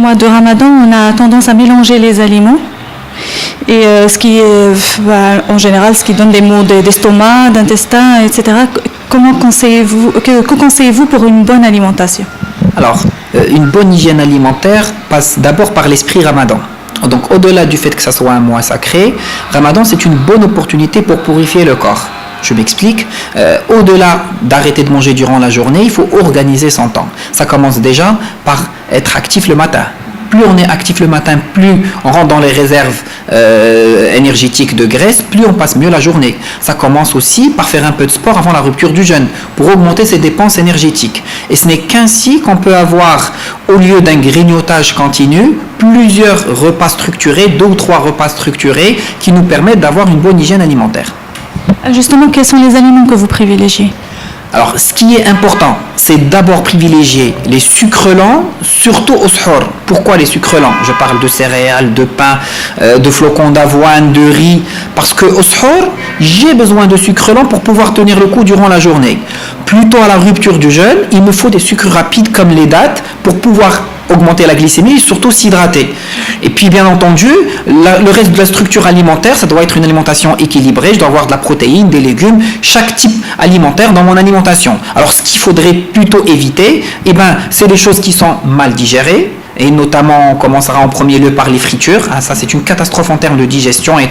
mois de Ramadan, on a tendance à mélanger les aliments. Et ce qui en général, ce qui donne des maux d'estomac, d'intestin, etc. Que conseillez-vous pour une bonne alimentation? Alors, une bonne hygiène alimentaire passe d'abord par l'esprit Ramadan. Donc, au-delà du fait que ça soit un mois sacré, Ramadan, c'est une bonne opportunité pour purifier le corps. Je m'explique. Au-delà d'arrêter de manger durant la journée, il faut organiser son temps. Ça commence déjà par être actif le matin. Plus on est actif le matin, plus on rentre dans les réserves énergétiques de graisse, plus on passe mieux la journée. Ça commence aussi par faire un peu de sport avant la rupture du jeûne, pour augmenter ses dépenses énergétiques. Et ce n'est qu'ainsi qu'on peut avoir, au lieu d'un grignotage continu, plusieurs repas structurés, 2 ou 3 repas structurés, qui nous permettent d'avoir une bonne hygiène alimentaire. Justement, quels sont les aliments que vous privilégiez? Alors, ce qui est important, c'est d'abord privilégier les sucres lents, surtout au suhoor. Pourquoi les sucres lents? Je parle de céréales, de pain, de flocons d'avoine, de riz. Parce qu'au suhoor, j'ai besoin de sucres lents pour pouvoir tenir le coup durant la journée. Plutôt à la rupture du jeûne, il me faut des sucres rapides comme les dattes pour pouvoir augmenter la glycémie et surtout s'hydrater. Et puis bien entendu, le reste de la structure alimentaire, ça doit être une alimentation équilibrée, je dois avoir de la protéine, des légumes, chaque type alimentaire dans mon alimentation. Alors ce qu'il faudrait plutôt éviter, c'est les choses qui sont mal digérées, et notamment on commencera en premier lieu par les fritures. Ça c'est une catastrophe en termes de digestion et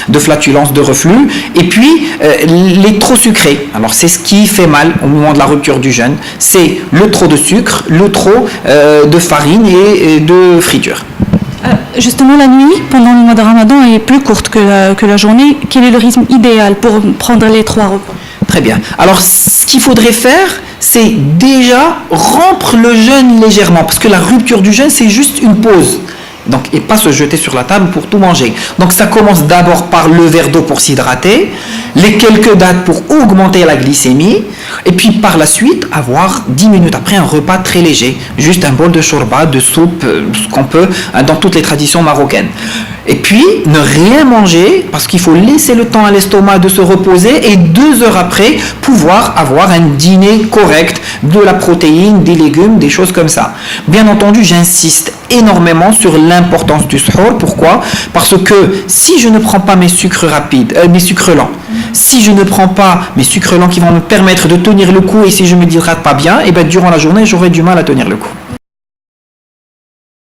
de flatulence, de reflux. Et puis les trop sucrés. Alors c'est ce qui fait mal au moment de la rupture du jeûne, c'est le trop de sucre, le trop de farine et de friture. Justement, la nuit, pendant le mois de Ramadan, est plus courte que la journée. Quel est le rythme idéal pour prendre les 3 repas? Très bien. Alors, ce qu'il faudrait faire, c'est déjà rompre le jeûne légèrement, parce que la rupture du jeûne, c'est juste une pause. Donc, et pas se jeter sur la table pour tout manger. Donc, ça commence d'abord par le verre d'eau pour s'hydrater, les quelques dattes pour augmenter la glycémie, et puis par la suite, avoir 10 minutes après un repas très léger, juste un bol de shorba, de soupe, ce qu'on peut dans toutes les traditions marocaines. Et puis, ne rien manger, parce qu'il faut laisser le temps à l'estomac de se reposer, et 2 heures après, pouvoir avoir un dîner correct, de la protéine, des légumes, des choses comme ça. Bien entendu, j'insiste énormément sur l'importance du suhoor. Pourquoi? Parce que si je ne prends pas mes sucres rapides, mes sucres lents, si je ne prends pas mes sucres lents qui vont me permettre de tenir le coup, et si je ne me hydrate pas bien, durant la journée, j'aurai du mal à tenir le coup.